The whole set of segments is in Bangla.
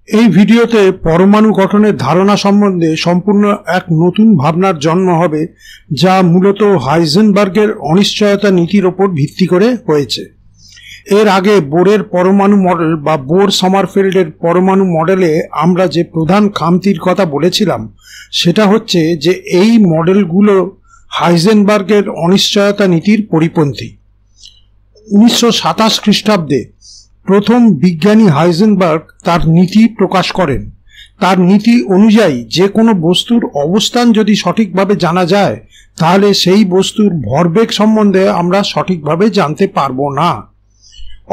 এই ভিডিওতে পরমাণু গঠনের ধারণা সম্বন্ধে সম্পূর্ণ এক নতুন ভাবনার জন্ম হবে, যা মূলত হাইজেনবার্গের অনিশ্চয়তা নীতির ওপর ভিত্তি করে হয়েছে। এর আগে বোরের পরমাণু মডেল বা বোর সমারফেল্ডের পরমাণু মডেলে আমরা যে প্রধান খামতির কথা বলেছিলাম সেটা হচ্ছে যে এই মডেলগুলো হাইজেনবার্গের অনিশ্চয়তা নীতির পরিপন্থী। 1927 খ্রিস্টাব্দে প্রথম বিজ্ঞানী হাইজেনবার্গ তার নীতি প্রকাশ করেন। তার নীতি অনুযায়ী যে কোনো বস্তুর অবস্থান যদি সঠিকভাবে জানা যায়, তাহলে সেই বস্তুর ভরবেগ সম্বন্ধে আমরা সঠিকভাবে জানতে পারবো না,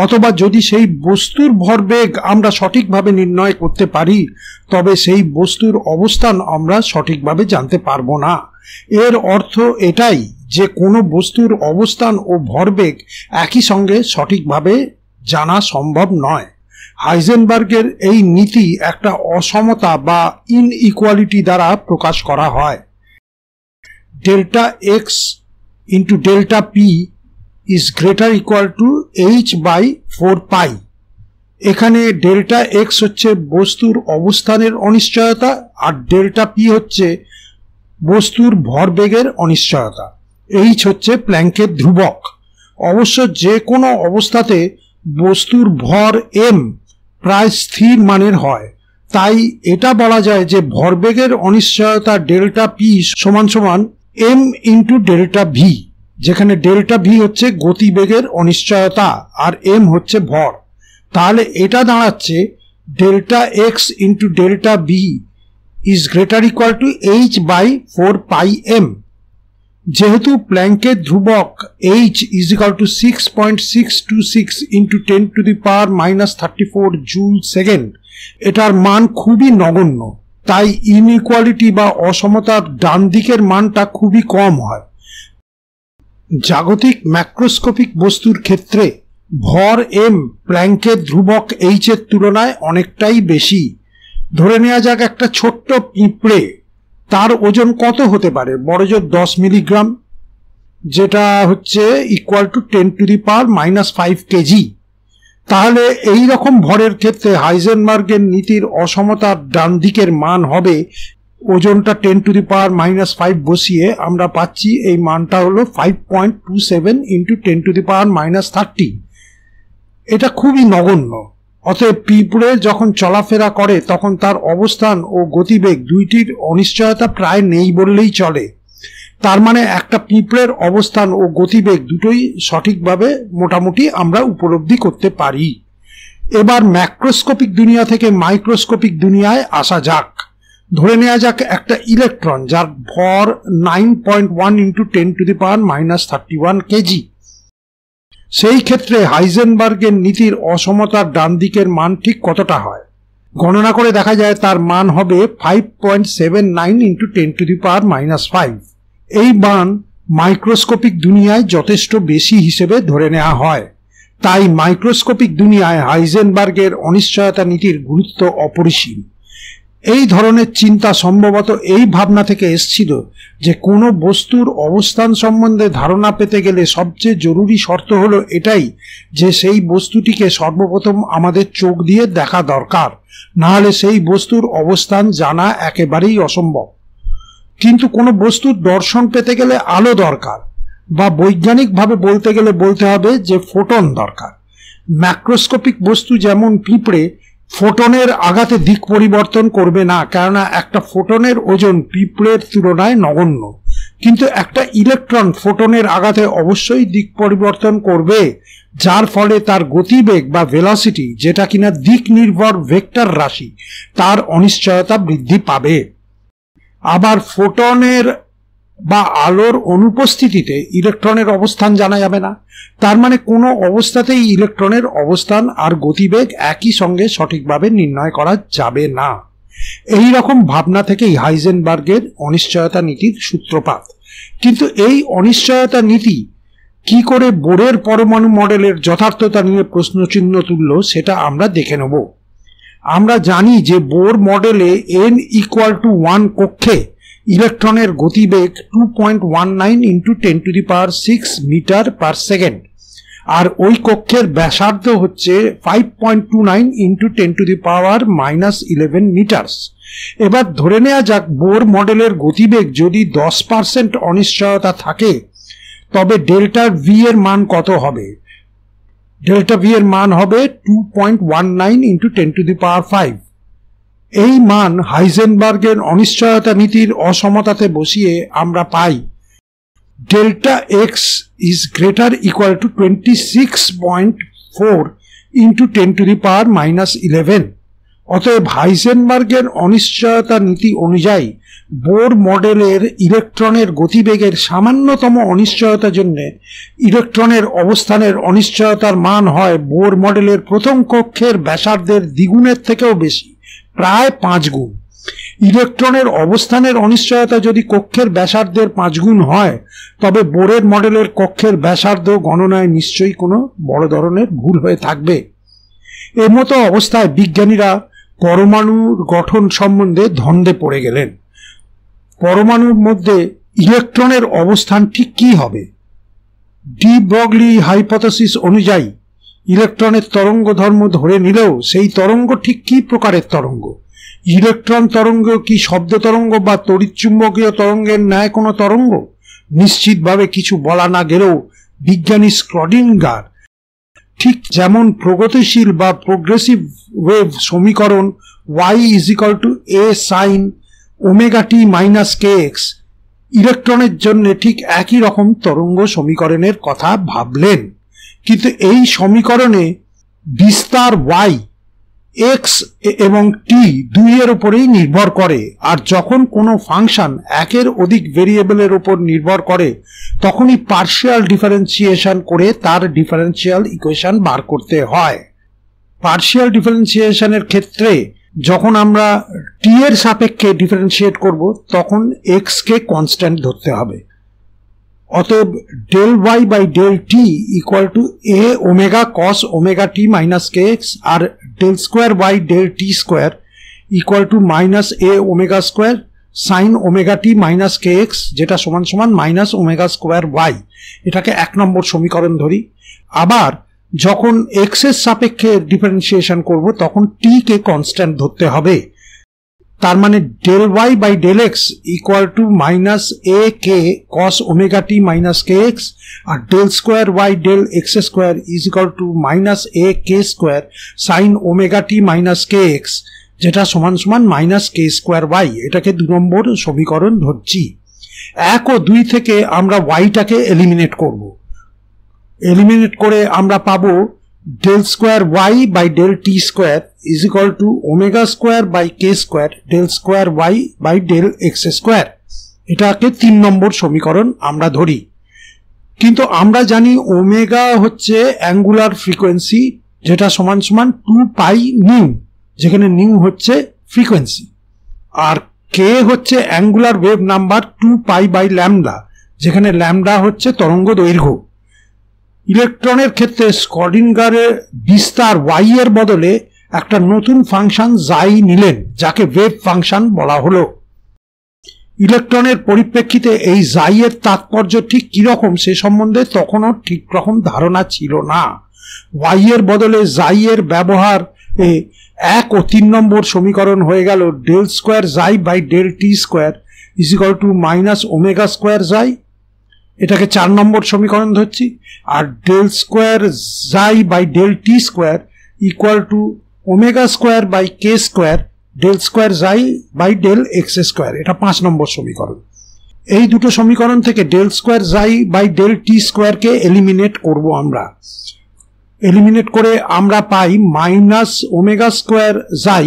অথবা যদি সেই বস্তুর ভরবেগ আমরা সঠিকভাবে নির্ণয় করতে পারি, তবে সেই বস্তুর অবস্থান আমরা সঠিকভাবে জানতে পারবো না। এর অর্থ এটাই যে কোনো বস্তুর অবস্থান ও ভরবেগ একই সঙ্গে সঠিকভাবে জানা সম্ভব নয়। হাইজেনবার্গের এই নীতি একটা অসমতা বা ইনইকুয়ালিটি দ্বারা প্রকাশ করা হয়। Delta x into delta P is greater equal to h/4 পাই। এখানে ডেল্টা এক্স হচ্ছে বস্তুর অবস্থানের অনিশ্চয়তা আর ডেল্টা পি হচ্ছে বস্তুর ভরবেগের অনিশ্চয়তা। এইচ হচ্ছে প্ল্যাঙ্কের ধ্রুবক। অবশ্য যে কোনো অবস্থাতে বস্তুর ভর এম প্রায় স্থির মানের হয়, তাই এটা বলা যায় যে ভরবেগের অনিশ্চয়তা ডেল্টা পি সমান সমান এম ইন্টু ডেল্টা ভি, যেখানে ডেল্টা ভি হচ্ছে গতিবেগের অনিশ্চয়তা আর এম হচ্ছে ভর। তাহলে এটা দাঁড়াচ্ছে delta x into delta v is greater equal to h/4 pi m. যেহেতু প্ল্যাঙ্কের ধ্রুবক h is equal to 6.626 into 10⁻⁻34 joule second, এটার মান খুবই নগণ্য, তাই ইনইকুয়ালিটি বা অসমতার ডান দিকের মানটা খুবই কম হয়। জাগতিক ম্যাক্রোস্কোপিক বস্তুর ক্ষেত্রে ভর এম প্ল্যাঙ্কের ধ্রুবক এইচ এর তুলনায় অনেকটাই বেশি। ধরে নেওয়া যাক একটা ছোট্ট পিঁপড়ে, তার ওজন কত হতে পারে? বড়জোর 10 মিলিগ্রাম, যেটা হচ্ছে ইকুয়াল টু 10⁻⁻5 কেজি। তাহলে এই রকম ভরের ক্ষেত্রে হাইজেনবার্গের নীতির অসমতার ডান দিকের মান হবে, ওজনটা 10⁻⁻5 বসিয়ে আমরা পাচ্ছি এই মানটা হলো 5.27 ইন্টু 10⁻⁻30। এটা খুবই নগণ্য। অতএব পিঁপড়ে যখন চলাফেরা করে তখন তার অবস্থান ও গতিবেগ দুইটির অনিশ্চয়তা প্রায় নেই বললেই চলে। তার মানে একটা পিঁপড়ের অবস্থান ও গতিবেগ দুটোই সঠিকভাবে মোটামুটি আমরা উপলব্ধি করতে পারি। এবার ম্যাক্রোস্কোপিক দুনিয়া থেকে মাইক্রোস্কোপিক দুনিয়ায় আসা যাক। ধরে নেওয়া যাক একটা ইলেকট্রন যার ভর 9.1 ইন্টু 10⁻31 কেজি। সেই ক্ষেত্রে হাইজেনবার্গের নীতির অসমতার ডান দিকের মান ঠিক কতটা হয়? গণনা করে দেখা যায় তার মান হবে 5.79 ইন্টু 10⁻⁻5। এই মান মাইক্রোস্কোপিক দুনিয়ায় যথেষ্ট বেশি হিসেবে ধরে নেওয়া হয়। তাই মাইক্রোস্কোপিক দুনিয়ায় হাইজেনবার্গের অনিশ্চয়তা নীতির গুরুত্ব অপরিসীম। এই ধরনের চিন্তা সম্ভবত এই ভাবনা থেকে এসেছিল যে কোনো বস্তুর অবস্থান সম্বন্ধে ধারণা পেতে গেলে সবচেয়ে জরুরি শর্ত হলো এটাই যে সেই বস্তুটিকে সর্বপ্রথম আমাদের চোখ দিয়ে দেখা দরকার, না হলে সেই বস্তুর অবস্থান জানা একেবারেই অসম্ভব। কিন্তু কোনো বস্তুর দর্শন পেতে গেলে আলো দরকার, বা বৈজ্ঞানিকভাবে বলতে গেলে বলতে হবে যে ফোটন দরকার। ম্যাক্রোস্কোপিক বস্তু যেমন পিঁপড়ে ফোটনের আঘাতে দিক পরিবর্তন করবে না, কেননা একটা ফোটনের ওজন পিঁপড়ের তুলনায় নগণ্য। কিন্তু একটা ইলেকট্রন ফোটনের আঘাতে অবশ্যই দিক পরিবর্তন করবে, যার ফলে তার গতিবেগ বা ভেলোসিটি, যেটা কিনা দিক নির্ভর ভেক্টর রাশি, তার অনিশ্চয়তা বৃদ্ধি পাবে। আবার ফোটনের বা আলোর অনুপস্থিতিতে ইলেকট্রনের অবস্থান জানা যাবে না। তার মানে কোনো অবস্থাতেই ইলেকট্রনের অবস্থান আর গতিবেগ একই সঙ্গে সঠিকভাবে নির্ণয় করা যাবে না। এই রকম ভাবনা থেকেই হাইজেনবার্গের অনিশ্চয়তা নীতির সূত্রপাত। কিন্তু এই অনিশ্চয়তা নীতি কি করে বোরের পরমাণু মডেলের যথার্থতা নিয়ে প্রশ্নচিহ্ন তুলল সেটা আমরা দেখে নেব। আমরা জানি যে বোর মডেলে n=1 কক্ষে ইলেকট্রনের গতিবেগ 2.19 ইন্টু 10⁻6 মিটার পার সেকেন্ড, আর ওই কক্ষের ব্যাসার্ধ হচ্ছে 5.29 ইন্টু 10⁻⁻11 মিটার্স। এবার ধরে নেওয়া যাক বোর মডেলের গতিবেগ যদি 10% অনিশ্চয়তা থাকে, তবে ডেল্টা ভি এর মান কত হবে? ডেল্টা ভি এর মান হবে 2.19 ইন্টু 10⁵। এই মান হাইজেনবার্গের অনিশ্চয়তা নীতির অসমতাতে বসিয়ে আমরা পাই delta x is greater equal to 26.4 into 10⁻11। অতএব হাইজেনবার্গের অনিশ্চয়তা নীতি অনুযায়ী বোর মডেলের ইলেকট্রনের গতিবেগের সামান্যতম অনিশ্চয়তার জন্য ইলেকট্রনের অবস্থানের অনিশ্চয়তার মান হয় বোর মডেলের প্রথম কক্ষের ব্যাসার্ধের দ্বিগুণের থেকেও বেশি, প্রায় 5 গুণ। ইলেকট্রনের অবস্থানের অনিশ্চয়তা যদি কক্ষের ব্যাসার্ধের 5 গুণ হয়, তবে বোরের মডেলের কক্ষের ব্যাসার্ধ গণনায় নিশ্চয়ই কোনো বড় ধরনের ভুল হয়ে থাকবে। এর মতো অবস্থায় বিজ্ঞানীরা পরমাণুর গঠন সম্বন্ধে ধন্দে পড়ে গেলেন। পরমাণুর মধ্যে ইলেকট্রনের অবস্থান ঠিক কি হবে? ডি ব্রগলি হাইপোথেসিস অনুযায়ী ইলেকট্রনের তরঙ্গ ধর্ম ধরে নিলেও সেই তরঙ্গ ঠিক কি প্রকারের তরঙ্গ? ইলেকট্রন তরঙ্গ কি শব্দ তরঙ্গ বা তড়িৎচুম্বকীয় তরঙ্গের ন্যায় কোনো তরঙ্গ? নিশ্চিতভাবে কিছু বলা না গেলেও বিজ্ঞানী স্ক্রডিঙ্গার ঠিক যেমন প্রগতিশীল বা প্রোগ্রেসিভ ওয়েভ সমীকরণ y = a sin ωt - kx ইলেকট্রনের জন্য ঠিক একই রকম তরঙ্গ সমীকরণের কথা ভাবলেন। কিন্তু এই সমীকরণে বিস্তার y, x এবং t দুইয়ের উপরেই নির্ভর করে, আর যখন কোনো ফাংশন একের অধিক ভেরিয়েবলের উপর নির্ভর করে তখনই পার্শিয়াল ডিফারেন্সিয়েশন করে তার ডিফারেন্সিয়াল ইকুয়েশন বার করতে হয়। পার্শিয়াল ডিফারেন্সিয়েশনের ক্ষেত্রে যখন আমরা t এর সাপেক্ষে ডিফারেন্সিয়েট করব তখন x কে কনস্ট্যান্ট ধরতে হবে। অতএব del y by del t equal to a omega cos ωt - kx আর del square y del t square equal to minus a omega square sine ωt - kx, যেটা সমান সমান মাইনাস ওমেগা স্কোয়ার y। এটাকে 1 নম্বর সমীকরণ ধরি। আবার যখন x এর সাপেক্ষে ডিফারেন্সিয়েশন করব তখন t কে কনস্ট্যান্ট ধরতে হবে। তার মানে del y by del x equal to minus a k cos ωt - kx আর del square y del x square is equal to minus a k square sine ωt - kx, যেটা সমান সমান মাইনাস k স্কোয়ার y। এটাকে 2 নম্বর সমীকরণ ধরছি। 1 ও 2 থেকে আমরা y টাকে এলিমিনেট করব। এলিমিনেট করে আমরা পাবো del square y by del t square is equal to omega square by k square del square y by del x square. এটাকে 3 নম্বর সমীকরণ আমরা ধরি। কিন্তু আমরা জানি ওমেগা হচ্ছে অ্যাঙ্গুলার ফ্রিকোয়েন্সি, যেটা সমান সমান 2π নিউ, যেখানে নিউ হচ্ছে ফ্রিকোয়েন্সি, আর কে হচ্ছে angular wave number 2π by lambda, যেখানে ল্যামডা হচ্ছে তরঙ্গ দৈর্ঘ্য। ইলেকট্রনের ক্ষেত্রে স্ক্রডিঙ্গারের বিস্তার y এর বদলে একটা নতুন ফাংশন জাই নিলেন, যাকে ওয়েভ ফাংশন বলা হলো। ইলেকট্রনের পরিপ্রেক্ষিতে এই জাই এর তাৎপর্য ঠিক কিরকম সে সম্বন্ধে তখনও ঠিক রকম ধারণা ছিল না। y এর বদলে জাই এর ব্যবহার 1 ও 3 নম্বর সমীকরণ হয়ে গেল ডেল স্কোয়ার জাই by del t square is equal to minus omega square xi. এটাকে 4 নম্বর সমীকরণ ধরছি। আর ডেল স্কোয়ার জাই by del t square equal to omega square by k square del square জাই বাই ডেল এক্স স্কোয়ার, এটা 5 নম্বর সমীকরণ। এই দুটো সমীকরণ থেকে ডেল স্কোয়ার জাই বাই ডেল টি স্কোয়ারকে এলিমিনেট করব আমরা। এলিমিনেট করে আমরা পাই মাইনাস ওমেগা স্কোয়ার জাই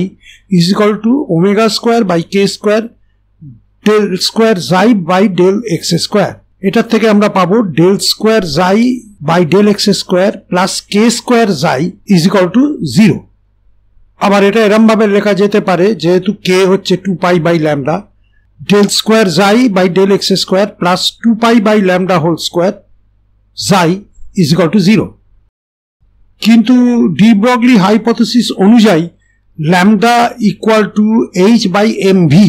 is equal to omega square by k square del square জাই বাই ডেল এক্স স্কোয়ার। এটার থেকে আমরা পাবো ডেল স্কোয়ার জাই by del x square plus k square জাই ইজ ইকুয়াল টু 0। আবার এটা এরম ভাবে লেখা যেতে পারে, যেহেতু কে হচ্ছে 2π বাই ল্যামডা, ডেল স্কোয়ার জাই by del x square plus 2π by lambda whole square জাই ইজ ইকুয়াল টু 0। কিন্তু ডি ব্রগলি হাইপোথেসিস অনুযায়ী lambda equal to h by m v,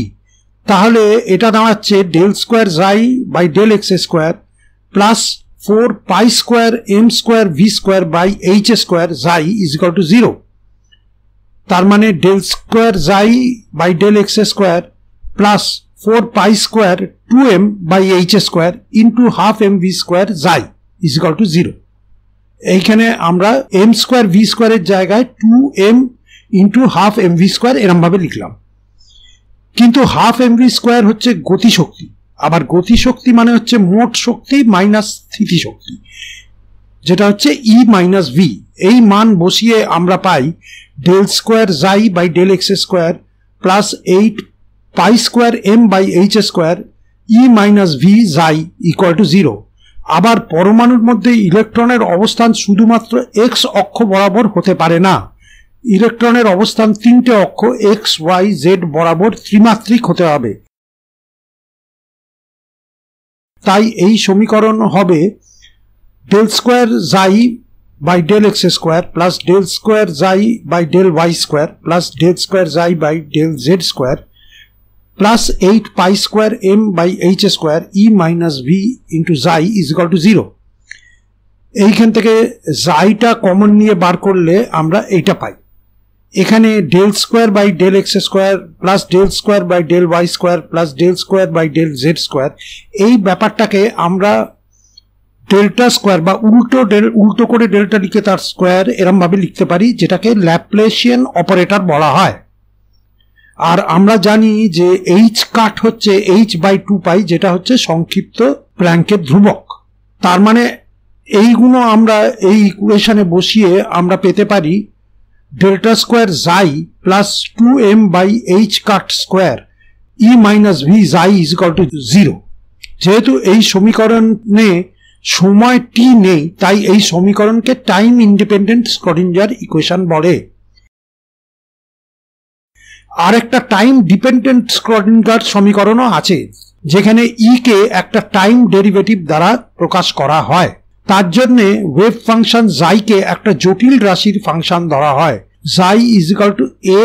তাহলে এটা দাঁড়াচ্ছে ডেল স্কোয়ার জাই by del x square plus 4 pi square m square v square by h square xi is equal to 0. তার মানে del square xi by del x square plus 4 pi square 2m by h square into half m v square xi is equal to 0. এইখানে আমরা m square v square এর জায়গায় 2m into half m v square এরকম ভাবে লিখলাম। কিন্তু half m v square হচ্ছে গতিশক্তি, আবার গতিশক্তি মানে হচ্ছে মোট শক্তি মাইনাস স্থিতি শক্তি, যেটা হচ্ছে e মাইনাস v। এই মান বসিয়ে আমরা পাই del square xi by del x square plus 8 pi square m by h square e minus v xi equal to 0. আবার পরমাণুর মধ্যে ইলেকট্রনের অবস্থান শুধুমাত্র x অক্ষ বরাবর হতে পারে না, ইলেকট্রনের অবস্থান তিনটে অক্ষ x y z বরাবর ত্রিমাত্রিক হতে হবে। তাই এই সমীকরণ হবে del square xi by del x square plus del square xi by del y square plus del square xi by del z square plus 8 pi square m by h square e minus v into xi is equal to 0. এইখান থেকে xi-টা কমন নিয়ে বার করলে আমরা এইটা পাই। এখানে del square by del x square plus del square by del y square plus del square by del z square, এই ব্যাপারটাকে আমরা ডেল্টা স্কোয়ার বা উল্টো করে ডেল্টা লিখে তার স্কোয়ার এরম ভাবে লিখতে পারি, যেটাকে ল্যাপ্লেসিয়ান অপারেটর বলা হয়। আর আমরা জানি যে h কাট হচ্ছে h বাই 2 পাই, যেটা হচ্ছে সংক্ষিপ্ত প্ল্যাঙ্কের ধ্রুবক। তার মানে এইগুলো আমরা এই ইকুয়েশনে বসিয়ে আমরা পেতে পারি delta square xi plus 2m by h cut square e minus v xi is equal to 0। যেহেতু এই সমীকরণে সময় t নেই, তাই এই সমীকরণকে টাইম ইন্ডিপেন্ডেন্ট স্ক্রডিঞ্জার ইকুয়েশন বলে। আর একটা টাইম ডিপেন্ডেন্ট স্ক্রডিঞ্জার সমীকরণও আছে, যেখানে e কে একটা টাইম ডেরিভেটিভ দ্বারা প্রকাশ করা হয়। তার জন্য ওয়েভ ফাংশন xi কে একটা জটিল রাশির ফাংশন ধরা হয়। xi is equal to a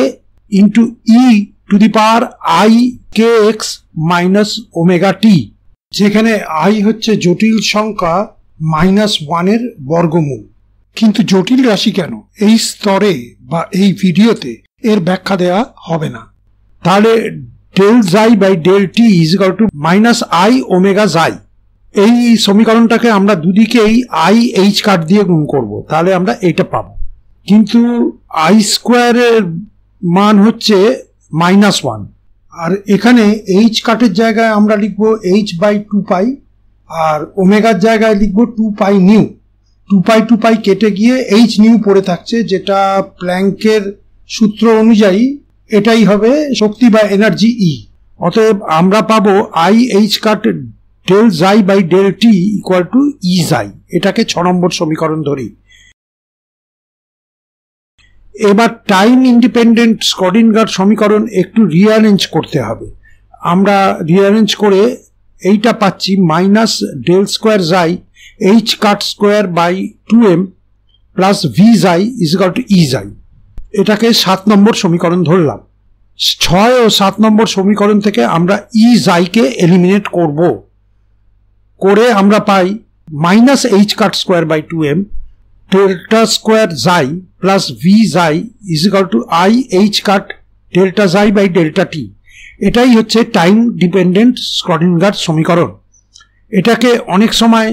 into e to the power i kx minus omega t, যেখানে i হচ্ছে জটিল সংখ্যা -1 এর বর্গমূল। কিন্তু জটিল রাশি কেন? এই স্তরে বা এই ভিডিওতে এর ব্যাখ্যা দেওয়া হবে না। তাহলে del xi by del t is equal to -i omega xi। এই সমীকরণটাকে আমরা দুদিকেই i h কাট দিয়ে গুণ করব, তাহলে আমরা এইটা পাবো। কিন্তু i স্কোয়ারের মান হচ্ছে -1, আর এখানে h কাটের জায়গায় আমরা লিখবো h বাই 2 পাই, আর ওমেগার জায়গায় লিখবো 2 পাই নিউ। 2 পাই কেটে গিয়ে h নিউ পড়ে থাকছে, যেটা প্ল্যাঙ্কের সূত্র অনুযায়ী এটাই হবে শক্তি বা এনার্জি E। অতএব আমরা পাবো i h cut del xi by del t equal to e xi। এটাকে 6 নম্বর সমীকরণ ধরি। এবার টাইম ইন্ডিপেন্ডেন্ট স্ক্রডিঞ্জার সমীকরণ একটু রিঅ্যারেঞ্জ করতে হবে। আমরা রিঅ্যারেঞ্জ করে এইটা পাচ্ছি minus del square xi h cut square by 2m plus v xi is equal to e xi। এটাকে 7 নম্বর সমীকরণ ধরলাম। 6 ও 7 নম্বর সমীকরণ থেকে আমরা e xi কে এলিমিনেট করব, করে আমরা পাই minus h cut square by 2m delta square xi plus v xi is equal to i h cut delta xi by delta t। এটাই হচ্ছে টাইম ডিপেন্ডেন্ট স্ক্রডিঞ্জার সমীকরণ। এটাকে অনেক সময়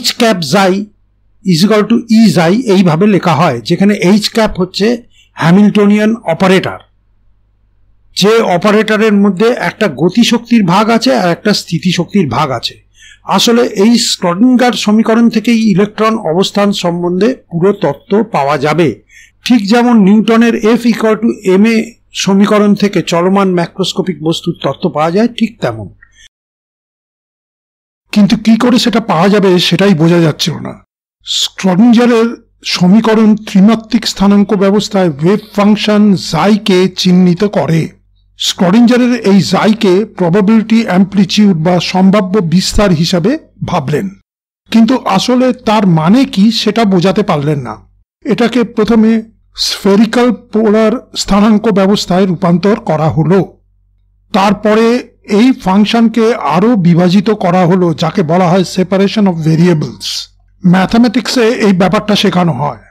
h cap xi is equal to e xi এইভাবে লেখা হয়, যেখানে h ক্যাপ হচ্ছে হ্যামিল্টনিয়ান অপারেটর, যে অপারেটরের মধ্যে একটা গতিশক্তির ভাগ আছে আর একটা স্থিতিশক্তির ভাগ আছে। আসলে এই স্ক্রডিঞ্জার সমীকরণ থেকেই ইলেকট্রন অবস্থান সম্বন্ধে পুরো তত্ত্ব পাওয়া যাবে। ঠিক যেমন নিউটনের F ইকুয়াল টু ma সমীকরণ থেকে চলমান ম্যাক্রোস্কোপিক বস্তুর তত্ত্ব পাওয়া যায়, ঠিক তেমন। কিন্তু কি করে সেটা পাওয়া যাবে সেটাই বোঝা যাচ্ছিল না। স্ক্রডিঞ্জারের সমীকরণ ত্রিমাত্রিক স্থানাঙ্ক ব্যবস্থায় ওয়েভ ফাংশন xi কে চিহ্নিত করে। স্ক্রডিঞ্জারের এই xi কে প্রবাবিলিটি অ্যাম্প্লিটিউড বা সম্ভাব্য বিস্তার হিসাবে ভাবলেন, কিন্তু আসলে তার মানে কি সেটা বোঝাতে পারলেন না। এটাকে প্রথমে স্ফেরিক্যাল পোলার স্থানাঙ্ক ব্যবস্থায় রূপান্তর করা হলো, তারপরে এই ফাংশনকে আরো বিভাজিত করা হলো, যাকে বলা হয় সেপারেশন অফ ভেরিয়েবলস। ম্যাথামেটিক্সে এই ব্যাপারটা শেখানো হয়।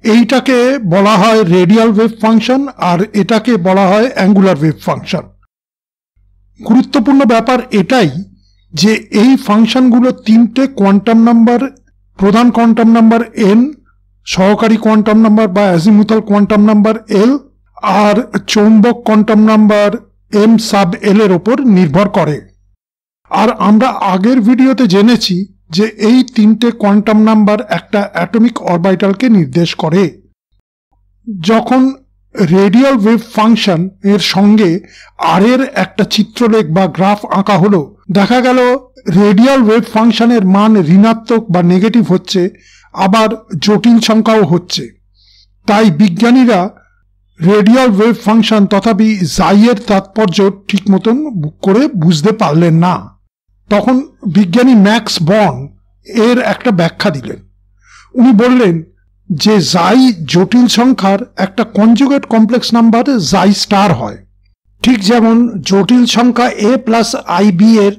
এইটাকে বলা হয় রেডিয়াল ওয়েভ ফাংশন, আর এটাকে বলা হয় অ্যাঙ্গুলার ওয়েভ ফাংশন। গুরুত্বপূর্ণ ব্যাপার এটাই যে এই ফাংশনগুলো তিনটে কোয়ান্টাম নাম্বার, প্রধান কোয়ান্টাম নাম্বার n, সহকারী কোয়ান্টাম নাম্বার বা অ্যাজিমুথাল কোয়ান্টাম নাম্বার l, আর চৌম্বক quantum number m sub l এর ওপর নির্ভর করে। আর আমরা আগের ভিডিওতে জেনেছি যে এই তিনটে কোয়ান্টাম নাম্বার একটা অ্যাটমিক অরবিটালকে নির্দেশ করে। যখন রেডিয়াল ওয়েভ ফাংশন এর সঙ্গে আর এর একটা চিত্রলেখ বা গ্রাফ আঁকা হলো, দেখা গেল রেডিয়াল ওয়েভ ফাংশনের মান ঋণাত্মক বা নেগেটিভ হচ্ছে, আবার জটিল সংখ্যাও হচ্ছে। তাই বিজ্ঞানীরা রেডিয়াল ওয়েভ ফাংশন তথাপি জাইয়ের তাৎপর্য ঠিক মতন করে বুঝতে পারলেন না। তখন বিজ্ঞানী ম্যাক্স বর্ন এর একটা ব্যাখ্যা দিলেন। উনি বললেন যে জাই জটিল সংখ্যার একটা কনজুগেট কমপ্লেক্স নাম্বার জাই স্টার হয়, ঠিক যেমন জটিল সংখ্যা a প্লাস ib এর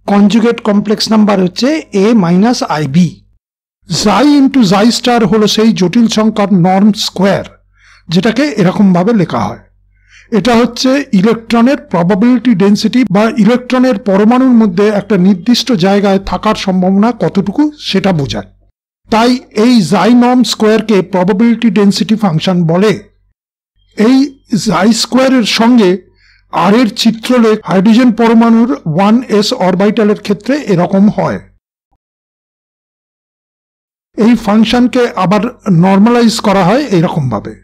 কনজুগেট কমপ্লেক্স নাম্বার হচ্ছে a মাইনাস ib। জাই ইন্টু জাই স্টার হলো সেই জটিল সংখ্যার নর্ম স্কোয়ার, যেটাকে এরকম ভাবে লেখা হয়। এটা হচ্ছে ইলেকট্রনের প্রবাবিলিটি ডেন্সিটি বা ইলেকট্রনের পরমাণুর মধ্যে একটা নির্দিষ্ট জায়গায় থাকার সম্ভাবনা কতটুকু সেটা বোঝায়। তাই এই জাই নর্ম স্কোয়ারকে প্রবাবিলিটি ডেন্সিটি ফাংশন বলে। এই জাই স্কোয়ারের সঙ্গে আর এর চিত্রলেখ হাইড্রোজেন পরমাণুর 1s অরবিটালের ক্ষেত্রে এরকম হয়। এই ফাংশনকে আবার নর্মালাইজ করা হয় এরকম ভাবে।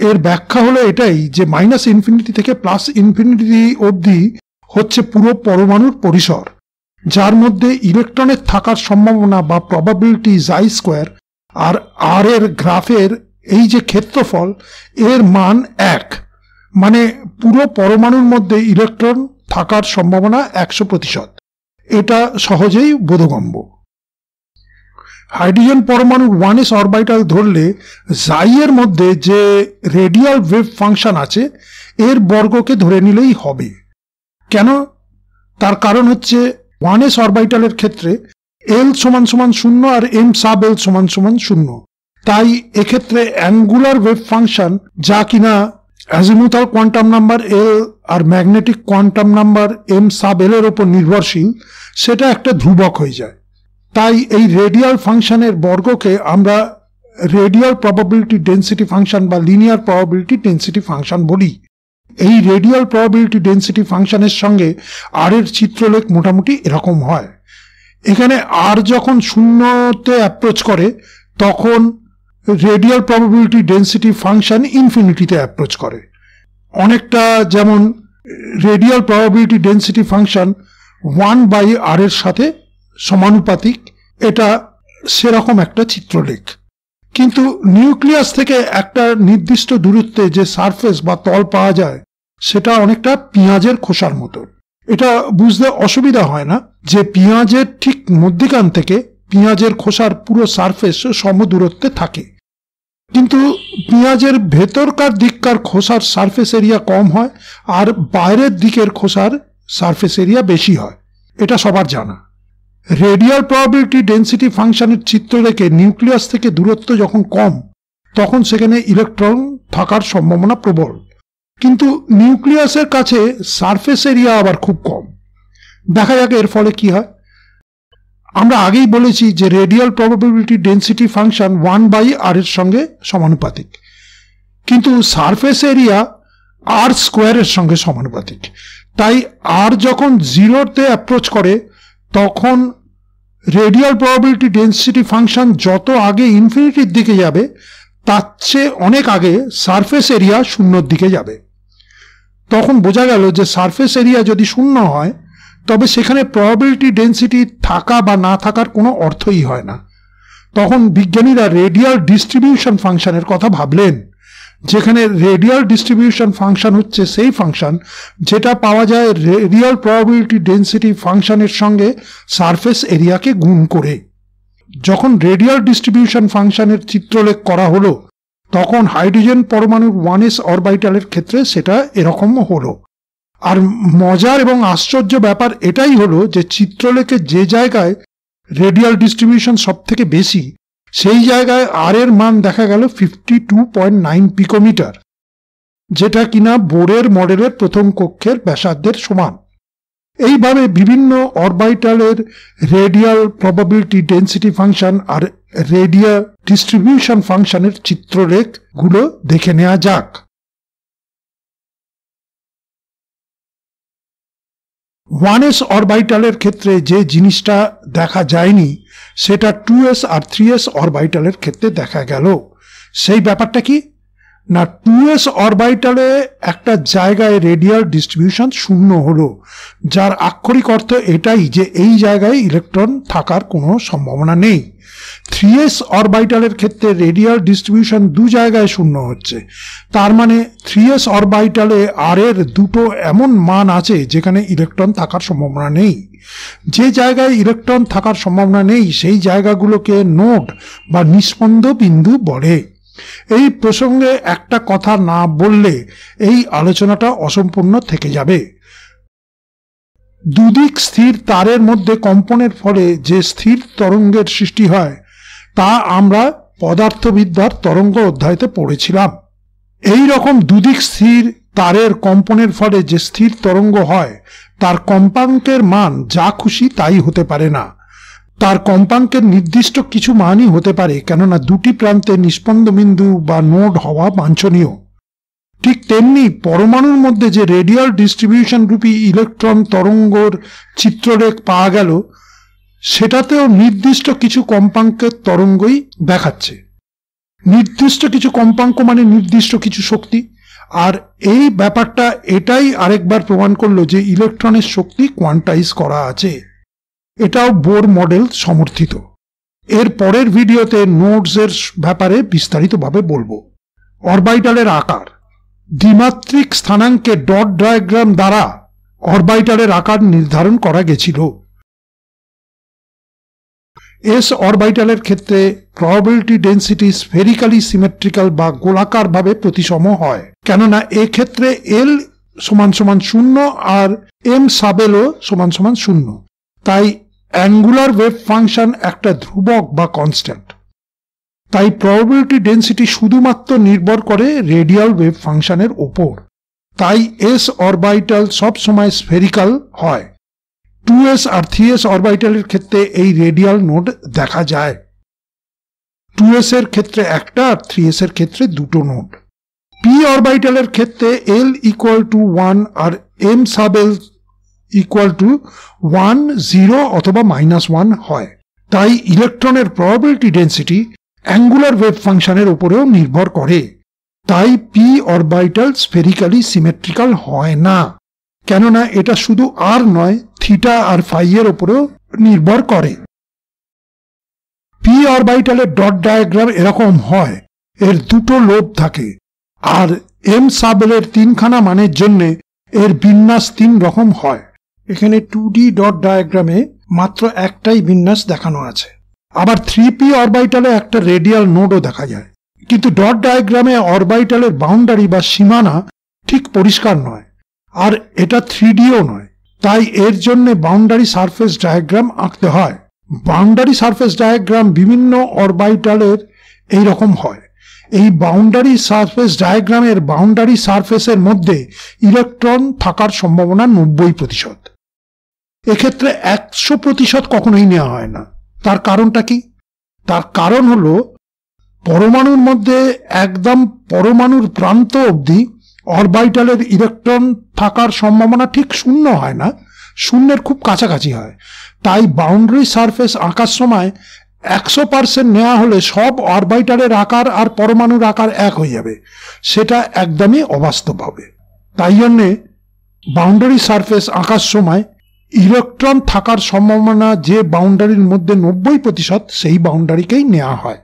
এর ব্যাখ্যা হলো এটাই যে মাইনাস ইনফিনিটি থেকে প্লাস ইনফিনিটি অবধি হচ্ছে পুরো পরমাণুর পরিসর, যার মধ্যে ইলেকট্রনের থাকার সম্ভাবনা বা প্রবাবিলিটি জাই স্কোয়ার, আর আর এর গ্রাফের এই যে ক্ষেত্রফল এর মান 1, মানে পুরো পরমাণুর মধ্যে ইলেকট্রন থাকার সম্ভাবনা 100%। এটা সহজেই বোধগম্য। হাইড্রোজেন পরমাণুর 1s অরবিটাল ধরলে জাই এর মধ্যে যে রেডিয়াল ওয়েভ ফাংশন আছে এর বর্গকে ধরে নিলেই হবে। কেন? তার কারণ হচ্ছে 1s অরবিটালের ক্ষেত্রে l সমান সমান 0 আর m সাব l সমান সমান 0। তাই এক্ষেত্রে অ্যাঙ্গুলার ওয়েভ ফাংশন, যা কিনা অ্যাজিমুথাল কোয়ান্টাম নাম্বার l আর magnetic quantum number m sub l এর উপর নির্ভরশীল, সেটা একটা ধ্রুবক হয়ে যায়। তাই এই রেডিয়াল ফাংশনের বর্গকে আমরা রেডিয়াল প্রবাবিলিটি ডেন্সিটি ফাংশন বা লিনিয়ার প্রবাবিলিটি ডেন্সিটি ফাংশন বলি। এই রেডিয়াল প্রবাবিলিটি ডেন্সিটি ফাংশনের সঙ্গে আর এর চিত্রলেখ মোটামুটি এরকম হয়। এখানে আর যখন শূন্যতে অ্যাপ্রোচ করে তখন রেডিয়াল প্রবাবিলিটি ডেন্সিটি ফাংশন ইনফিনিটিতে অ্যাপ্রোচ করে, অনেকটা যেমন radial probability density function 1/r এর সাথে সমানুপাতিক। এটা সেরকম একটা চিত্রলেখ। কিন্তু নিউক্লিয়াস থেকে একটা নির্দিষ্ট দূরত্বে যে সারফেস বা তল পাওয়া যায় সেটা অনেকটা পেঁয়াজের খোসার মতো। এটা বুঝতে অসুবিধা হয় না যে পেঁয়াজের ঠিক মধ্যিখান থেকে পেঁয়াজের খোসার পুরো সারফেস সমদূরত্বে থাকে, কিন্তু পেঁয়াজের ভেতরকার দিককার খোসার সারফেস এরিয়া কম হয় আর বাইরের দিকের খোসার সারফেস এরিয়া বেশি হয়। এটা সবার জানা। রেডিয়াল প্রবাবিলিটি ডেন্সিটি ফাংশনের চিত্রলেখে নিউক্লিয়াস থেকে দূরত্ব যখন কম তখন সেখানে ইলেকট্রন থাকার সম্ভাবনা প্রবল, কিন্তু নিউক্লিয়াসের কাছে সারফেস এরিয়া আবার খুব কম। দেখা যাক এর ফলে কি হয়। আমরা আগেই বলেছি যে radial probability density function 1/r এর সঙ্গে সমানুপাতিক, কিন্তু সারফেস এরিয়া r স্কোয়ারের সঙ্গে সমানুপাতিক। তাই r যখন 0-তে অ্যাপ্রোচ করে তখন রেডিয়াল প্রবাবিলিটি ডেন্সিটি ফাংশন যত আগে ইনফিনিটির দিকে যাবে তার চেয়ে অনেক আগে সারফেস এরিয়া 0-র দিকে যাবে। তখন বোঝা গেল যে সারফেস এরিয়া যদি 0 হয় তবে সেখানে প্রবাবিলিটি ডেন্সিটি থাকা বা না থাকার কোনো অর্থই হয় না। তখন বিজ্ঞানীরা রেডিয়াল ডিস্ট্রিবিউশন ফাংশনের কথা ভাবলেন, যেখানে রেডিয়াল ডিস্ট্রিবিউশন ফাংশন হচ্ছে সেই ফাংশন যেটা পাওয়া যায় রেডিয়াল প্রবাবিলিটি ডেন্সিটি ফাংশনের সঙ্গে সারফেস এরিয়াকে গুণ করে। যখন রেডিয়াল ডিস্ট্রিবিউশন ফাংশনের চিত্রলেখ করা হলো তখন হাইড্রোজেন পরমাণুর 1s অরবিটালের ক্ষেত্রে সেটা এরকম হলো, আর মজার এবং আশ্চর্য ব্যাপার এটাই হলো যে চিত্রলেখে যে জায়গায় রেডিয়াল ডিস্ট্রিবিউশন সব থেকে বেশি, সেই জায়গায় আর এর মান দেখা গেল 52.9 পিকোমিটার, যেটা কিনা বোরের মডেলের প্রথম কক্ষের ব্যাসার্ধের সমান। এইভাবে বিভিন্ন অরবিটালের রেডিয়াল প্রবাবিলিটি ডেন্সিটি ফাংশন আর রেডিয়াল ডিস্ট্রিবিউশন ফাংশনের চিত্রলেখগুলো দেখে নেওয়া যাক। 1s অরবিটালের ক্ষেত্রে যে জিনিসটা দেখা যায়নি সেটা 2s আর 3s অরবিটালের ক্ষেত্রে দেখা গেল। সেই ব্যাপারটা কি না, 2s অরবিটালে একটা জায়গায় রেডিয়াল ডিস্ট্রিবিউশন শূন্য হলো, যার আক্ষরিক অর্থ এটাই যে এই জায়গায় ইলেকট্রন থাকার কোনো সম্ভাবনা নেই। 3s অরবিটালের ক্ষেত্রে রেডিয়াল ডিস্ট্রিবিউশন দু জায়গায় শূন্য হচ্ছে, তার মানে 3s অরবিটালে আর এর দুটো এমন মান আছে যেখানে ইলেকট্রন থাকার সম্ভাবনা নেই। যে জায়গায় ইলেকট্রন থাকার সম্ভাবনা নেই সেই জায়গাগুলোকে নোড বা নিস্পন্দ বিন্দু বলে। এই প্রসঙ্গে একটা কথা না বললে এই আলোচনাটা অসম্পূর্ণ থেকে যাবে। দুদিক স্থির তারের মধ্যে কম্পনের ফলে যে স্থির তরঙ্গের সৃষ্টি হয় তা আমরা পদার্থবিদ্যার তরঙ্গ অধ্যায়তে পড়েছিলাম। এই রকম দুদিক স্থির তারের কম্পনের ফলে যে স্থির তরঙ্গ হয় তার কম্পাঙ্কের মান যা খুশি তাই হতে পারে না, তার কম্পাঙ্কের নির্দিষ্ট কিছু মানই হতে পারে, কেননা দুটি প্রান্তে নিস্পন্দ বিন্দু বা নোড হওয়া বাঞ্ছনীয়। ঠিক তেমনি পরমাণুর মধ্যে যে রেডিয়াল ডিস্ট্রিবিউশন রূপী ইলেকট্রন তরঙ্গর চিত্রলেখ পাওয়া গেল সেটাতেও নির্দিষ্ট কিছু কম্পাঙ্কের তরঙ্গই দেখাচ্ছে। নির্দিষ্ট কিছু কম্পাঙ্ক মানে নির্দিষ্ট কিছু শক্তি, আর এই ব্যাপারটা এটাই আরেকবার প্রমাণ করলো যে ইলেকট্রনের শক্তি কোয়ান্টাইজ করা আছে। এটাও বোর মডেল সমর্থিত। এর পরের ভিডিওতে নোডস এর ব্যাপারে বিস্তারিতভাবে বলবো। অরবিটালের আকার দ্বিমাত্রিক স্থানাঙ্কে ডট ডায়াগ্রাম দ্বারা অরবিটালের আকার নির্ধারণ করা গেছিল। এস অরবিটালের ক্ষেত্রে প্রবাবিলিটি ডেন্সিটি স্ফেরিক্যালি সিমেট্রিক্যাল বা গোলাকার ভাবে প্রতিসম হয়, কেননা এক্ষেত্রে এল সমান সমান 0 আর এম সাবেলও সমান সমান 0, তাই অ্যাঙ্গুলার ওয়েভ ফাংশন একটা ধ্রুবক বা কনস্ট্যান্ট। তাই প্রবাবিলিটি ডেন্সিটি শুধুমাত্র নির্ভর করে রেডিয়াল ওয়েভ ফাংশনের ওপর। তাই এস অরবিটাল সব সময় স্ফেরিক্যাল হয়। 2s আর 3s অরবিটালের ক্ষেত্রে এই রেডিয়াল নোড দেখা যায়। 2s এর ক্ষেত্রে একটা আর 3s এর ক্ষেত্রে দুটো নোড। পি অরবিটালের ক্ষেত্রে এল ইকুয়াল টু 1 আর m sub l equal to 1, 0 অথবা -1 হয়। তাই ইলেকট্রনের প্রবাবিলিটি ডেন্সিটি অ্যাঙ্গুলার ওয়েভ ফাংশনের উপরেও নির্ভর করে। তাই পি অরবিটাল স্ফেরিক্যালি সিমেট্রিক্যাল হয় না, কেননা এটা শুধু আর নয়, থিটা আর ফাই এর উপরেও নির্ভর করে। পি অরবিটালের ডট ডায়াগ্রাম এরকম হয়, এর দুটো লোব থাকে, আর এম সাবেলের 3খানা মানের জন্য এর বিন্যাস 3 রকম হয়। এখানে 2D ডট ডায়াগ্রামে মাত্র একটাই বিন্যাস দেখানো আছে। আবার 3p অরবিটালে একটা রেডিয়াল নোডও দেখা যায়, কিন্তু ডট ডায়াগ্রামে অরবিটালের বাউন্ডারি বা সীমানা ঠিক পরিষ্কার নয়, আর এটা 3Dও নয়, তাই এর জন্য বাউন্ডারি সারফেস ডায়াগ্রাম আঁকতে হয়। বাউন্ডারি সারফেস ডায়াগ্রাম বিভিন্ন অরবিটালের এই রকম হয়। এই বাউন্ডারি সারফেস ডায়াগ্রামের বাউন্ডারি সারফেসের মধ্যে ইলেকট্রন থাকার সম্ভাবনা 90%। এক্ষেত্রে 100% কখনোই নেওয়া হয় না। তার কারণটা কি? তার কারণ হলো পরমাণুর মধ্যে একদম পরমাণুর প্রান্ত অবধি অরবিটালের ইলেকট্রন থাকার সম্ভাবনা ঠিক 0 হয় না, 0-এর খুব কাছাকাছি হয়। তাই বাউন্ডারি সারফেস আঁকার সময় 100% নেওয়া হলে সব অরবিটালের আকার আর পরমাণুর আকার এক হয়ে যাবে, সেটা একদমই অবাস্তব হবে। তাই জন্যে বাউন্ডারি সারফেস আঁকার সময় ইলেকট্রন থাকার সম্ভাবনা যে বাউন্ডারির মধ্যে 90%, সেই বাউন্ডারিকেই নেওয়া হয়।